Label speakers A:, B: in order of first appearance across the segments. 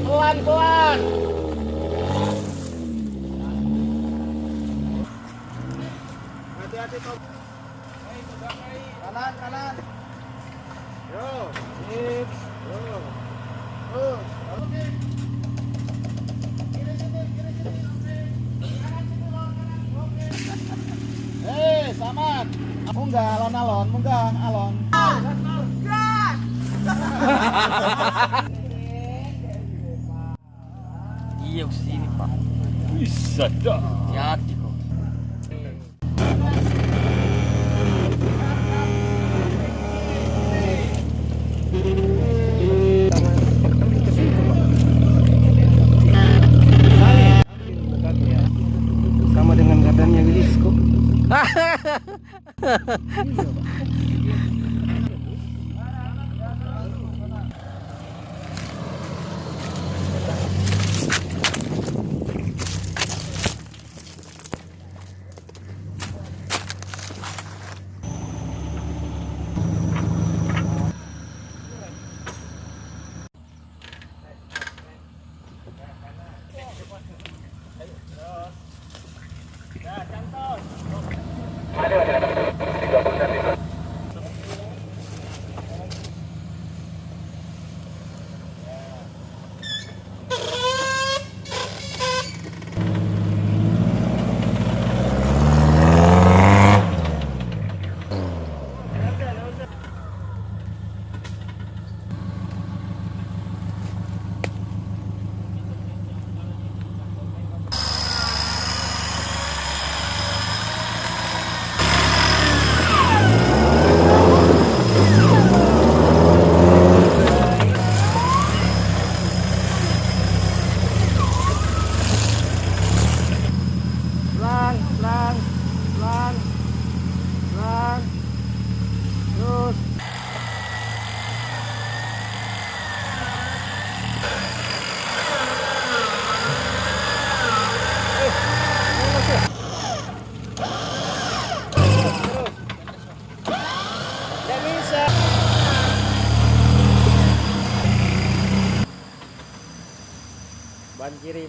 A: Pelan-pelan. Hati-hati kau. Kanan, kanan. Yo, sip. Yo. Oke. Kiri sini, kiri sini. Kanan sini, kanan. Oke. Saman. Munggah alon-alon, munggah alon. Gas.
B: Iya sini Pak. Bisa dah. Hati kok.
A: Sama dengan gardannya Willis kok.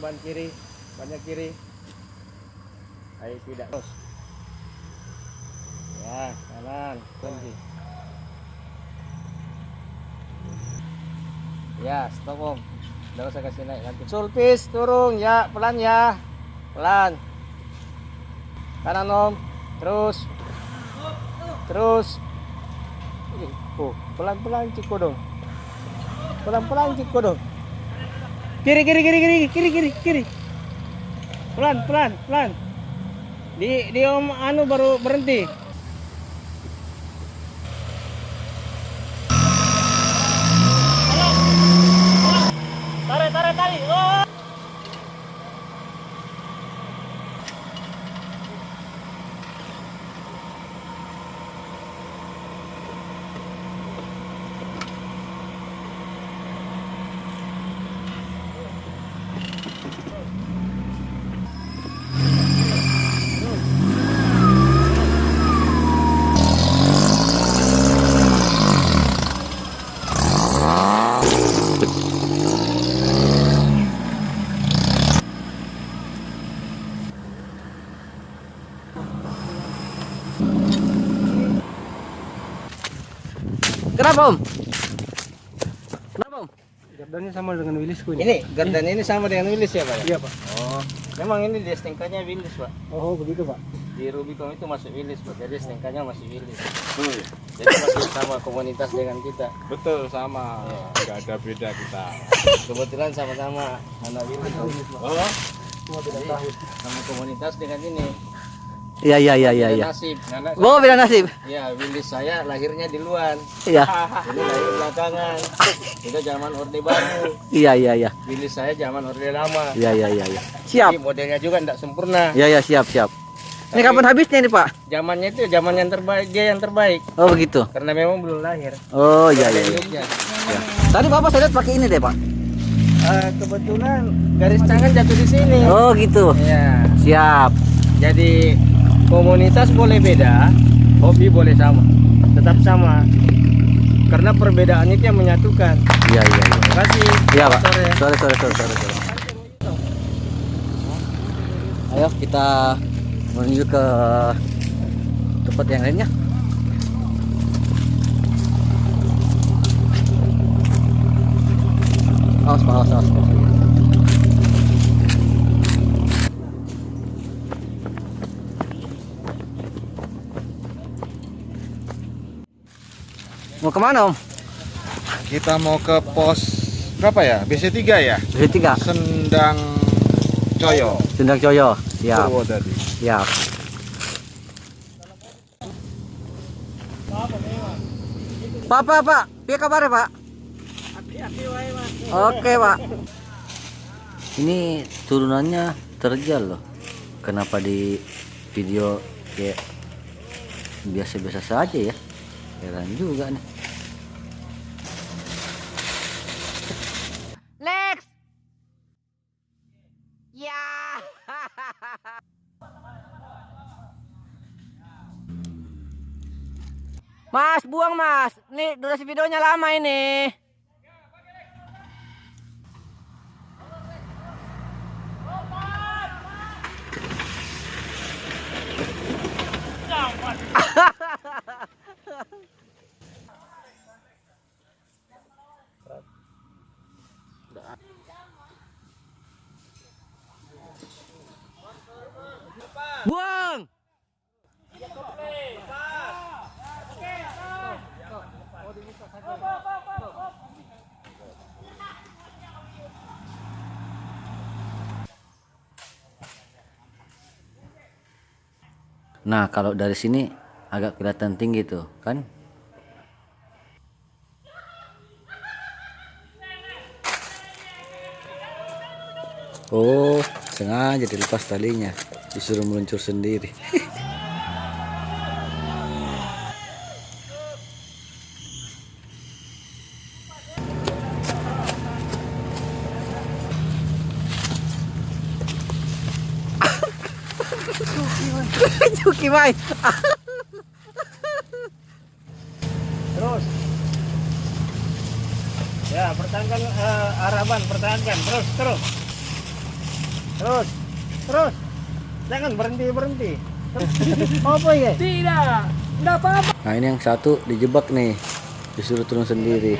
A: Ban kiri, banyak kiri. Ayo tidak terus. Ya, kanan, berhenti. Ya, stop Om. Udah usah kasih naik nanti. Sulpis turun ya, pelan ya. Pelan. Kanan Om. Terus. Terus. Pelan-pelan Ciko dong. Pelan-pelan Ciko dong. Kiri. Pelan. Di Om anu baru berhenti. Tarik. Oh.
B: Kenapa Om?
A: Gardannya sama dengan Willisku ini.
B: Ini gardan ini sama dengan Willis ya Pak?
A: Iya Pak.
B: Oh, memang ini di STNK-nya Willis Pak.
A: Oh begitu Pak.
B: Di Rubicon itu masuk Willis Pak, jadi STNK-nya masih Willis. Jadi masih sama komunitas dengan kita.
C: Betul, sama. Nggak ada beda kita.
B: Kebetulan sama-sama anak Willis.
C: Oh,
A: Cuma beda
B: Jadi,
A: tahun.
B: sama komunitas dengan ini.
D: Iya.
B: Beda nasib.
D: Oh, beda nasib.
B: Ya, Willis saya lahirnya di luar.
D: Iya.
B: Ini lahir belakangan. Itu zaman Orde Baru.
D: Iya.
B: Willis saya zaman Orde Lama.
D: Iya. Siap.
B: Jadi modelnya juga tidak sempurna.
D: Iya, siap. Ini kapan habisnya ini, Pak?
B: Zamannya itu zaman yang terbaik, dia yang terbaik.
D: Oh, begitu.
B: Karena memang belum lahir.
D: Oh, iya.
B: Ada induknya.
D: Tadi Bapak saya lihat pakai ini deh, Pak.
A: kebetulan garis tangan jatuh di sini.
D: Oh gitu.
A: Ya.
D: Siap.
A: Jadi komunitas boleh beda, hobi boleh sama, tetap sama. Karena perbedaan itu yang menyatukan.
D: Iya.
A: Terima kasih.
D: Iya Pak.
A: Sore.
D: Sore. Ayo kita menuju ke tempat yang lainnya. Awas. Mau kemana Om?
C: Kita mau ke pos berapa ya? BC3 ya?
D: BC3.
C: Sendang Coyo.
D: Sendang Coyo. Siap.
C: Purwodadi.
D: Siap. Pak. Piye kabar Pak? Oke Pak. Ini turunannya terjal loh. Kenapa di video kayak biasa-biasa saja ya? Heran juga nih.
E: Lex. Ya. Mas, buang Mas. Nih durasi videonya lama ini. Buang.
D: Nah, kalau dari sini agak kelihatan tinggi tuh, kan? Oh, sengaja dilepas talinya, disuruh meluncur sendiri. Cuki main.
A: Terus. Ya, pertahankan araban, pertahankan. Terus. Jangan berhenti. Apa ya?
D: Nah, ini yang satu dijebak nih, disuruh turun sendiri.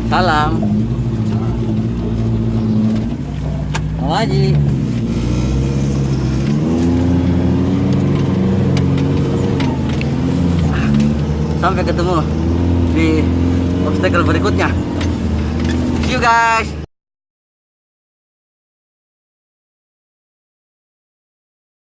D: Salam. Bang Haji. Sampai ketemu di obstacle berikutnya. See you guys.